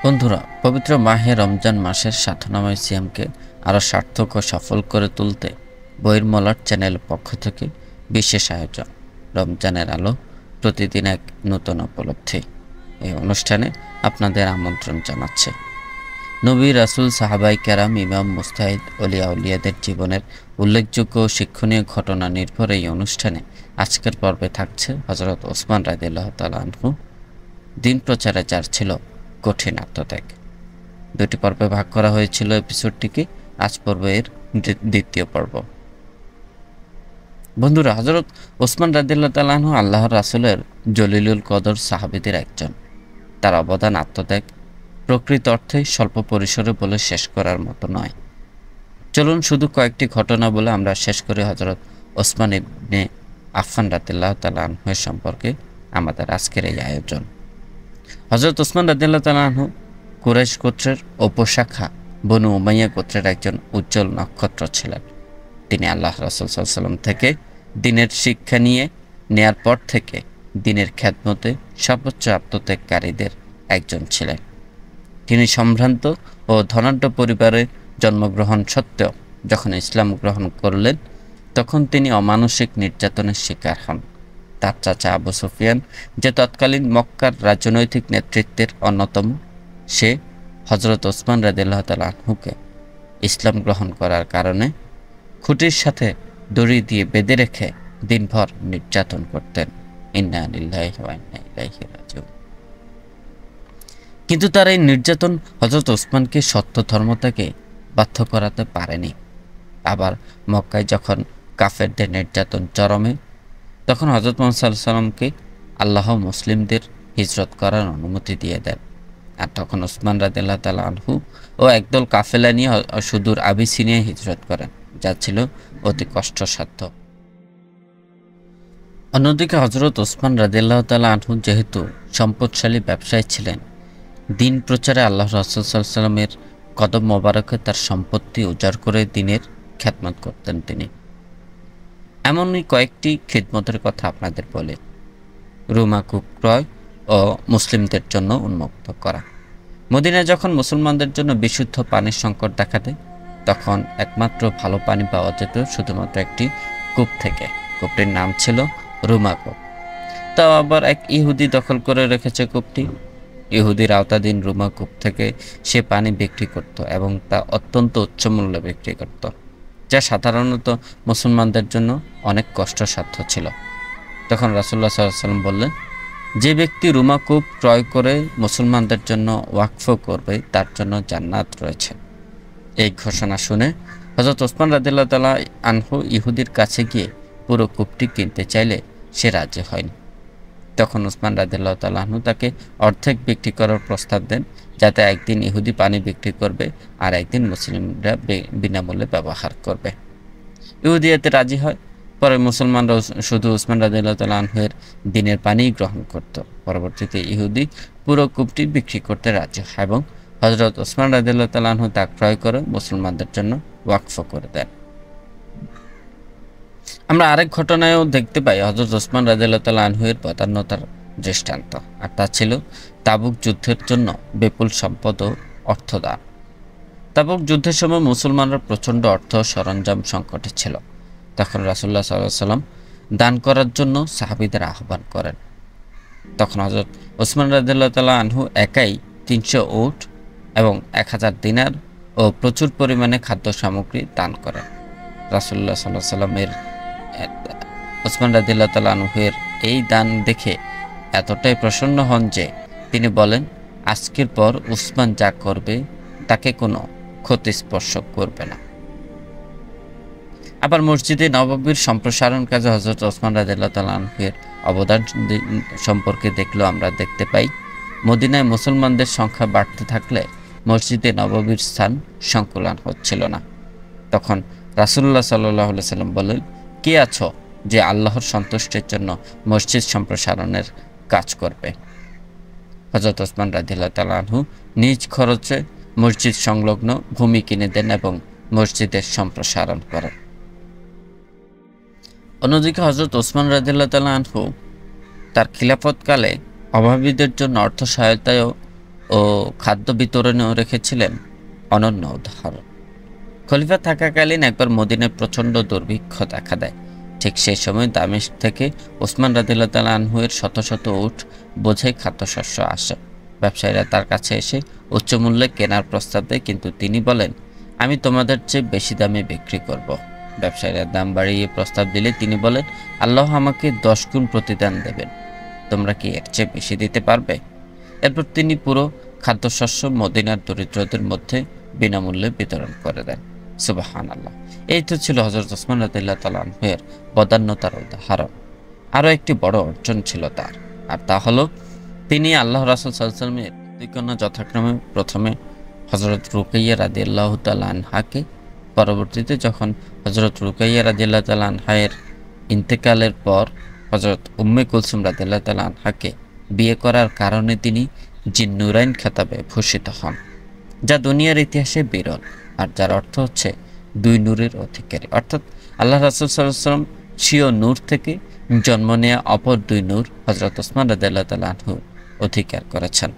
বন্ধুরা, পবিত্র মাহে রমজান মাসের সাধনাময় সিয়ামকে আরও সার্থক ও সফল করে তুলতে বইয়ের চ্যানেল পক্ষ থেকে বিশেষ আয়োজন রমজানের আলো, প্রতিদিন এক নতুন উপলব্ধি। এই অনুষ্ঠানে আপনাদের আমন্ত্রণ জানাচ্ছে নবী রাসূল, সাহাবাই কেরাম, ইমাম, মুস্তাহিদ, অলিয়া উলিয়াদের জীবনের উল্লেখযোগ্য ও শিক্ষণীয় ঘটনা নির্ভর এই অনুষ্ঠানে আজকের পর্বে থাকছে হযরত ওসমান রাদিয়াল্লাহু তাআলা আনহু, দিন প্রচারে যার ছিল কঠিন আত্মত্যাগ। দুটি পর্বে ভাগ করা হয়েছিল এপিসোডটিকে। আজ পর্বের দ্বিতীয় পর্ব। বন্ধুরা, হযরত ওসমান রাদিয়াল্লাহু তাআলা আনহু আল্লাহর রাসূলের জলিলুল কদর সাহাবীদের একজন। তার অবদান আত্মত্যাগ প্রকৃত অর্থেই স্বল্প পরিসরে বলে শেষ করার মতো নয়। চলুন শুধু কয়েকটি ঘটনা বলে আমরা শেষ করি হযরত ওসমান ইবনে আফফান রাদিয়াল্লাহু তাআলা আনহু সম্পর্কে আমাদের আজকের এই আয়োজন। হযরত ওসমান রাদিয়াল্লাহু তাআলা আনহু কুরাইশ গোত্রের উপশাখা বনু উমাইয়া গোত্রের একজন উজ্জ্বল নক্ষত্র ছিলেন। তিনি আল্লাহ রাসূল সাল্লাল্লাহু আলাইহি ওয়াসাল্লাম থেকে দ্বীনের শিক্ষা নেয়ার পর থেকে দ্বীনের খেদমতে সর্বোচ্চ আত্মত্যাগকারীদের একজন ছিলেন। তিনি সম্ভ্রান্ত ও ধনাঢ্য পরিবারে জন্মগ্রহণ সত্ত্বেও যখন ইসলাম গ্রহণ করলেন, তখন তিনি অমানসিক নির্যাতনের শিকার হন। তার চাচা আবু সুফিয়ান, যে তৎকালীন মক্কার রাজনৈতিক নেতৃত্বের অন্যতম, সে হযরত ওসমান রাদিয়াল্লাহু তাআলা আনহুকে ইসলাম গ্রহণ করার কারণে খুঁটির সাথে দড়ি দিয়ে বেঁধে রেখে দিনভর নির্যাতন করতেন। ইন্না লিল্লাহি ওয়া ইন্না ইলাইহি রাজিউন। কিন্তু তার এই নির্যাতন হযরত ওসমানকে সত্য ধর্মত্যাগে বাধ্য করাতে পারেনি। আবার মক্কায় যখন কাফেরদের নির্যাতন চরমে, তখন হযরত মুহাম্মদ সাল্লাল্লাহু আলাইহি ওয়াসাল্লামকে আল্লাহ মুসলিমদের হিজরত করার অনুমতি দিয়ে দেন। আর তখন ওসমান রাদিয়াল্লাহু তাআলা আনহু ও একদল কাফেলা নিয়ে সুদূর আবিসিনিয়ায় হিজরত করেন, যা ছিল অতি কষ্টসাধ্য। অন্যদিকে হযরত ওসমান রাদিয়াল্লাহু তাআলা আনহু যেহেতু সম্পদশালী ব্যবসায়ী ছিলেন, দিন প্রচারে আল্লাহ রাসূল সাল্লাল্লাহু আলাইহি ওয়াসাল্লামের কদম মোবারকে তার সম্পত্তি উজাড় করে দিনের খেদমত করতেন তিনি। এমনই কয়েকটি খিদমতের কথা আপনাদের বলে। রুমা কূপ ক্রয় ও মুসলিমদের জন্য উন্মুক্ত করা। মদিনায় যখন মুসলমানদের জন্য বিশুদ্ধ পানির সংকট দেখা দেয়, তখন একমাত্র ভালো পানি পাওয়া যেত শুধুমাত্র একটি কূপ থেকে। কূপটির নাম ছিল রুমা কূপ। তাও আবার এক ইহুদি দখল করে রেখেছে কূপটি। ইহুদির আওতাধীন রুমা কূপ থেকে সে পানি বিক্রি করত এবং তা অত্যন্ত উচ্চ মূল্যে বিক্রি করত, যা সাধারণত মুসলমানদের জন্য অনেক কষ্টসাধ্য ছিল। তখন রাসূলুল্লাহ সাল্লাল্লাহু আলাইহি ওয়াসাল্লাম বললেন, যে ব্যক্তি রুমা কূপ ক্রয় করে মুসলমানদের জন্য ওয়াকফ করবে, তার জন্য জান্নাত রয়েছে। এই ঘোষণা শুনে হযরত ওসমান রাদিয়াল্লাহু তাআলা আনহু ইহুদির কাছে গিয়ে পুরো কূপটি কিনতে চাইলে সে রাজি হয়নি। তখন ওসমান রাদিয়াল্লাহু তাআলা আনহু তাকে অর্ধেক বিক্রি করার প্রস্তাব দেন, যাতে একদিন ইহুদি পানি বিক্রি করবে আর একদিন মুসলিমরা বিনামূল্যে ব্যবহার করবে। ইহুদি এতে রাজি হয়। পরে মুসলমানরা শুধু ওসমান রাদিয়াল্লাহু তাআলা আনহুর দ্বীনের পানিই গ্রহণ করত। পরবর্তীতে ইহুদি পুরো কূপটি বিক্রি করতে রাজি হয় এবং হযরত ওসমান রাদিয়াল্লাহু তাআলা আনহু তা ক্রয় করে মুসলমানদের জন্য ওয়াকফ করে দেন। আমরা আরেক ঘটনায়ও দেখতে পাই হযরত ওসমান রাদিয়াল্লাহু তাআলা আনহুর বদান্যতার দৃষ্টান্ত, আর তা ছিল তাবুক যুদ্ধের জন্য বিপুল সম্পদ ও অর্থদান। তাবুক যুদ্ধের সময় মুসলমানরা প্রচণ্ড অর্থ সরঞ্জাম সংকটে ছিল। তখন রাসূলুল্লাহ সাল্লাল্লাহু আলাইহি ওয়াসাল্লাম দান করার জন্য সাহাবীদের আহ্বান করেন। তখন হযরত ওসমান রাদিয়াল্লাহু তাআলা আনহু একাই 300 উট এবং 1000 দিনার ও প্রচুর পরিমাণে খাদ্য সামগ্রী দান করেন। রাসূলুল্লাহ সাল্লাল্লাহু আলাইহি ওয়াসাল্লামের ওসমান রাদিয়াল্লাহু তাআলা আনহুর এই দান দেখে এতটাই প্রসন্ন হন যে তিনি বলেন, আজকের পর উসমান যা করবে তাকে কোনো ক্ষতি স্পর্শ করবে না। আবার মসজিদে নববীর সম্প্রসারণ কাজে হযরত ওসমান রাদিয়াল্লাহু তাআলা আনহুর অবদান সম্পর্কে দেখলেও আমরা দেখতে পাই, মদিনায় মুসলমানদের সংখ্যা বাড়তে থাকলে মসজিদে নববীর স্থান সংকুলান হচ্ছিল না। তখন রাসূলুল্লাহ সাল্লাল্লাহু আলাইহি ওয়াসাল্লাম বললেন, কে আছো যে আল্লাহর সন্তুষ্টির জন্য মসজিদ সম্প্রসারণের কাজ করবে? হযরত ওসমান রাদিয়াল্লাহু তাআলা আনহু নিজ খরচে মসজিদ সংলগ্ন ভূমি কিনে দেন এবং মসজিদের সম্প্রসারণ করেন। অন্যদিকে হযরত ওসমান রাদিয়াল্লাহু তাআলা আনহু তার খিলাফতকালে অভাবীদের জন্য অর্থ সহায়তায়ও ও খাদ্য বিতরণেও রেখেছিলেন অনন্য উদাহরণ। খলিফা থাকাকালীন একবার মদিনায় প্রচণ্ড দুর্ভিক্ষ দেখা দেয়। ঠিক সেই সময় দামেস্ক থেকে ওসমান রাদিয়াল্লাহু তাআলা আনহু-এর শত শত উট বোঝাই খাদ্যশস্য আসে। ব্যবসায়ীরা তার কাছে এসে উচ্চ মূল্যে কেনার প্রস্তাব দেয়, কিন্তু তিনি বলেন, আমি তোমাদের চেয়ে বেশি দামে বিক্রি করব। ব্যবসায়ীরা দাম বাড়িয়ে প্রস্তাব দিলে তিনি বলেন, আল্লাহ আমাকে 10 গুণ প্রতিদান দেবেন, তোমরা কি এর চেয়ে বেশি দিতে পারবে? এরপর তিনি পুরো খাদ্যশস্য মদিনার দরিদ্রদের মধ্যে বিনামূল্যে বিতরণ করে দেন। সুবহানাল্লাহ। এই তো ছিল হযরত ওসমান রাদিয়াল্লাহু তাআলা আনহু-এর বদান্যতার উদাহরণ। আরও একটি বড় অর্জন ছিল তার, আর তা হলো তিনি আল্লাহ রাসূল সাল্লাল্লাহু আলাইহি ওয়াসাল্লামের দুই কন্যা যথাক্রমে প্রথমে হযরত রুকাইয়া রাদিয়াল্লাহু তাআলা আনহাকে, পরবর্তীতে যখন হযরত রুকাইয়া রাদিয়াল্লাহু তাআলা আনহার ইন্তেকালের পর হযরত উম্মে কুলসুম রাদিয়াল্লাহু তাআলা আনহাকে বিয়ে করার কারণে তিনি জিন্নুরাইন খেতাবে ভূষিত হন, যা দুনিয়ার ইতিহাসে বিরল, আর যার অর্থ হচ্ছে দুই নূরের অধিকারী। অর্থাৎ আল্লাহ রাসূল সাল্লাল্লাহু আলাইহি ওয়াসাল্লাম স্বীয় নূর থেকে জন্ম নেয়া অপর দুই নূর হযরত ওসমান রাদিয়াল্লাহু তাআলা আনহু অধিকার করেছেন।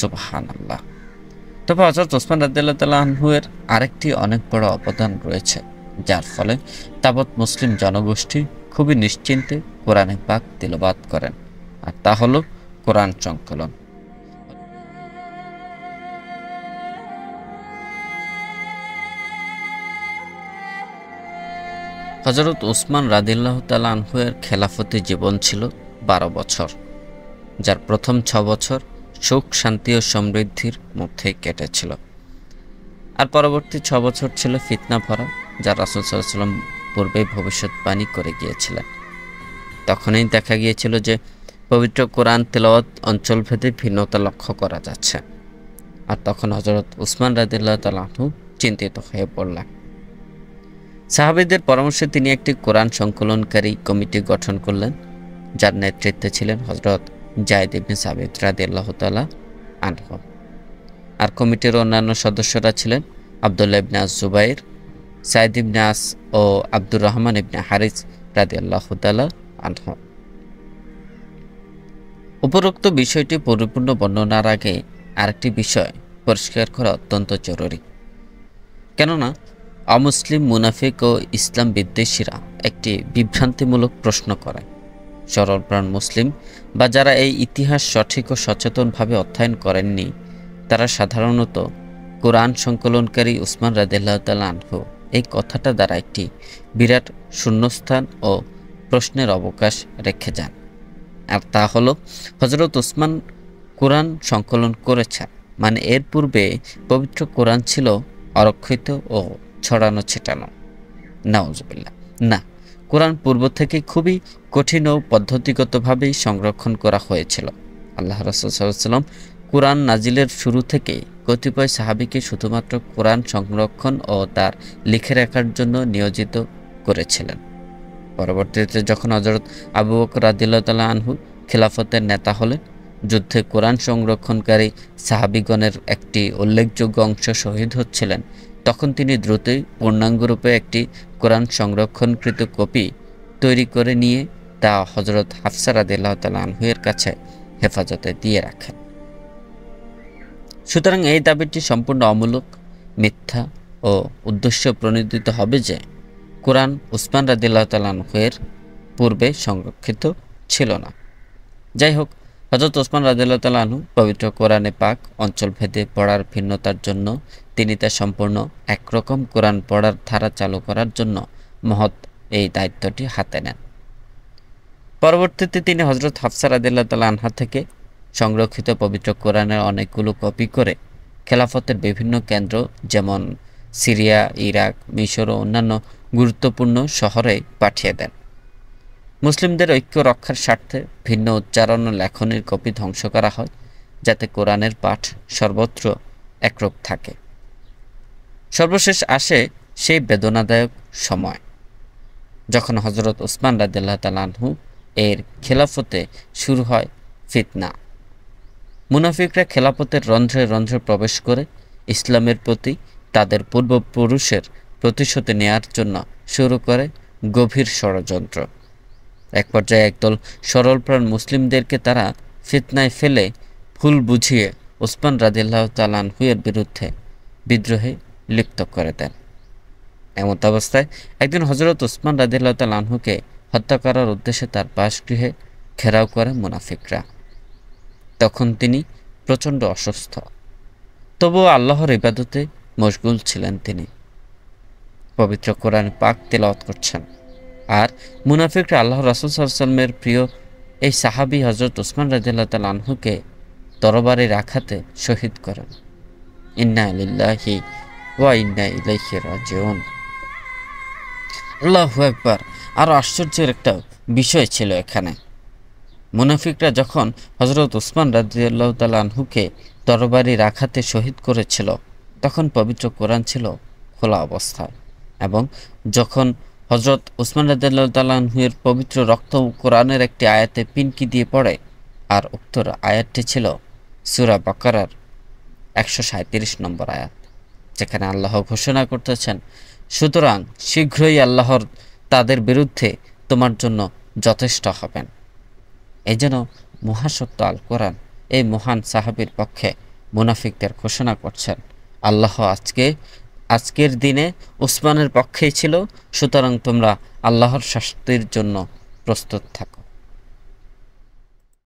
সুবহানাল্লাহ। তবে হযরত ওসমান রাদিয়াল্লাহু তাআলা আনহু-এর আরেকটি অনেক বড় অবদান রয়েছে, যার ফলে তাবৎ মুসলিম জনগোষ্ঠী খুবই নিশ্চিন্তে কোরআনে পাক তিলাওয়াত করেন, আর তা হলো কোরআন সংকলন। হযরত ওসমান রাদিয়াল্লাহু তাআলা আনহু-এর খেলাফতি জীবন ছিল 12 বছর, যার প্রথম 6 বছর সুখ, শান্তি ও সমৃদ্ধির মধ্যে কেটেছিল, আর পরবর্তী 6 বছর ছিল ফিতনা ভরা, যা রাসূল সাল্লাল্লাহু আলাইহি ওয়াসাল্লাম পূর্বেই ভবিষ্যৎবাণী করে গিয়েছিলেন। তখনই দেখা গিয়েছিল যে পবিত্র কোরআন তেলাওয়াত অঞ্চলভেদে ভিন্নতা লক্ষ্য করা যাচ্ছে, আর তখন হযরত ওসমান রাদিয়াল্লাহু তাআলা আনহু চিন্তিত হয়ে পড়লেন। সাহাবীদের পরামর্শে তিনি একটি কোরআন সংকলনকারী কমিটি গঠন করলেন, যার নেতৃত্বে ছিলেন হযরত যায়েদ ইবনে সাবিত রাদিয়াল্লাহু তাআলা আনহু। আর কমিটির অন্যান্য সদস্যরা ছিলেন আব্দুল্লাহ ইবনে আস-জুবাইর, সাইদ ইবনে আস ও আব্দুর রহমান ইবনে হারিস রাদিয়াল্লাহু তাআলা আনহু। উপরোক্ত বিষয়টি পরিপূর্ণ বর্ণনার আগে আরেকটি বিষয় পরিষ্কার করা অত্যন্ত জরুরি, কেননা অমুসলিম, মুনাফিক ও ইসলাম বিদ্বেষীরা একটি বিভ্রান্তিমূলক প্রশ্ন করে। সরলপ্রাণ মুসলিম বা যারা এই ইতিহাস সঠিক ও সচেতনভাবে অধ্যয়ন করেননি, তারা সাধারণত কোরআন সংকলনকারী ওসমান রাদিয়াল্লাহু তাআলা আনহু এই কথাটা দ্বারা একটি বিরাট শূন্যস্থান ও প্রশ্নের অবকাশ রেখে যান, আর তা হলো হযরত ওসমান কোরআন সংকলন করেছেন, মানে এর পূর্বে পবিত্র কোরআন ছিল অরক্ষিত ও ছড়ানো ছিটানো। নাউজুবিল্লাহ। না, কোরআন পূর্ব থেকে খুবই কঠিন ও পদ্ধতিগতভাবেই সংরক্ষণ করা হয়েছিল। আল্লাহ রাসূল সাল্লাল্লাহু আলাইহি ওয়াসাল্লাম কোরআন নাজিলের শুরু থেকেই কতিপয় সাহাবীকে শুধুমাত্র কোরআন সংরক্ষণ ও তার লিখে রাখার জন্য নিয়োজিত করেছিলেন। পরবর্তীতে যখন হযরত আবু বকর রাদিয়াল্লাহু তাআলা আনহু খিলাফতের নেতা হলেন, যুদ্ধে কোরআন সংরক্ষণকারী সাহাবীগণের একটি উল্লেখযোগ্য অংশ শহীদ হচ্ছিলেন, তখন তিনি দ্রুতই পূর্ণাঙ্গরূপে একটি কোরআন সংরক্ষণকৃত কপি তৈরি করে নিয়ে তা হযরত হাফসা রাদিয়াল্লাহু তাআলা আনহু-এর কাছে হেফাজতে দিয়ে রাখেন। সুতরাং এই দাবিটি সম্পূর্ণ অমূলক, মিথ্যা ও উদ্দেশ্য প্রণোদিত হবে যে কোরআন ওসমান রাদিয়াল্লাহু তাআলা আনহু-এর পূর্বে সংরক্ষিত ছিল না। যাই হোক, হযরত ওসমান রাদিয়াল্লাহু তাআলা আনহু পবিত্র কোরআনে পাক অঞ্চলভেদে পড়ার ভিন্নতার জন্য তিনি তা সম্পূর্ণ একরকম কোরআন পড়ার ধারা চালু করার জন্য মহৎ এই দায়িত্বটি হাতে নেন। পরবর্তীতে তিনি হযরত হাফসা রাদিয়াল্লাহু তাআলা আনহা থেকে সংরক্ষিত পবিত্র কোরআনের অনেকগুলো কপি করে খেলাফতের বিভিন্ন কেন্দ্র যেমন সিরিয়া, ইরাক, মিশর ও অন্যান্য গুরুত্বপূর্ণ শহরে পাঠিয়ে দেন। মুসলিমদের ঐক্য রক্ষার স্বার্থে ভিন্ন উচ্চারণ ও লেখনের কপি ধ্বংস করা হয়, যাতে কোরআনের পাঠ সর্বত্র একরূপ থাকে। সর্বশেষ আসে সেই বেদনাদায়ক সময় যখন হযরত ওসমান রাদিয়াল্লাহু তাআলা আনহু এর খেলাফতে শুরু হয় ফিতনা। মুনাফিকরা খেলাফতের রন্ধ্রে রন্ধ্রে প্রবেশ করে ইসলামের প্রতি তাদের পূর্বপুরুষের প্রতিশোধ নেয়ার জন্য শুরু করে গভীর ষড়যন্ত্র। এক পর্যায়ে একদল সরলপ্রাণ মুসলিমদেরকে তারা ফিতনায় ফেলে ভুল বুঝিয়ে ওসমান রাদিয়াল্লাহু তাআলা আনহু এর বিরুদ্ধে বিদ্রোহে লিপ্ত করে দেন। এমত অবস্থায় একদিন হযরত ওসমান রাদিয়াল্লাহু তাআলা আনহুকে হত্যা করার উদ্দেশ্যে তার বাসগৃহে ঘেরাও করে মুনাফিকরা। তখন তিনি প্রচণ্ড অসুস্থ, তবুও আল্লাহর ইবাদতে মশগুল ছিলেন। তিনি পবিত্র কোরআন পাক তেলাওয়াত করছেন, আর মুনাফিকরা আল্লাহ রাসূল সাল্লাল্লাহু আলাইহি ওয়াসাল্লামের প্রিয় এই সাহাবী হযরত ওসমান রাদিয়াল্লাহু তাআলা আনহুকে তরবারির আঘাতে শহীদ করেন। ইন্না লিল্লাহি ওয়া ইন্না ইলাইহি রাজিউন। আল্লাহু আকবার। আরও আশ্চর্যের একটা বিষয় ছিল এখানে। মুনাফিকরা যখন হযরত ওসমান রাদিয়াল্লাহু তাআলা আনহুকে তরবারির আঘাতে শহীদ করেছিল, তখন পবিত্র কোরআন ছিল খোলা অবস্থায়, এবং যখন হযরত ওসমান রাদিয়াল্লাহু তাআলা আনহুর পবিত্র রক্ত কোরআনের একটি আয়াতে পিনকি দিয়ে পড়ে, আর উক্ত আয়াতটি ছিল সূরা বাকারার 137 নম্বর আয়াত, যেখানে আল্লাহ ঘোষণা করতেছেন, সুতরাং শীঘ্রই আল্লাহর তাদের বিরুদ্ধে তোমার জন্য যথেষ্ট হবেন। এই যেন মহাসত্য আল কোরআন এই মহান সাহাবীর পক্ষে মুনাফিকদের ঘোষণা করছেন, আল্লাহ আজকের দিনে উসমানের পক্ষেই ছিল, সুতরাং তোমরা আল্লাহর শাস্তির জন্য প্রস্তুত থাকো।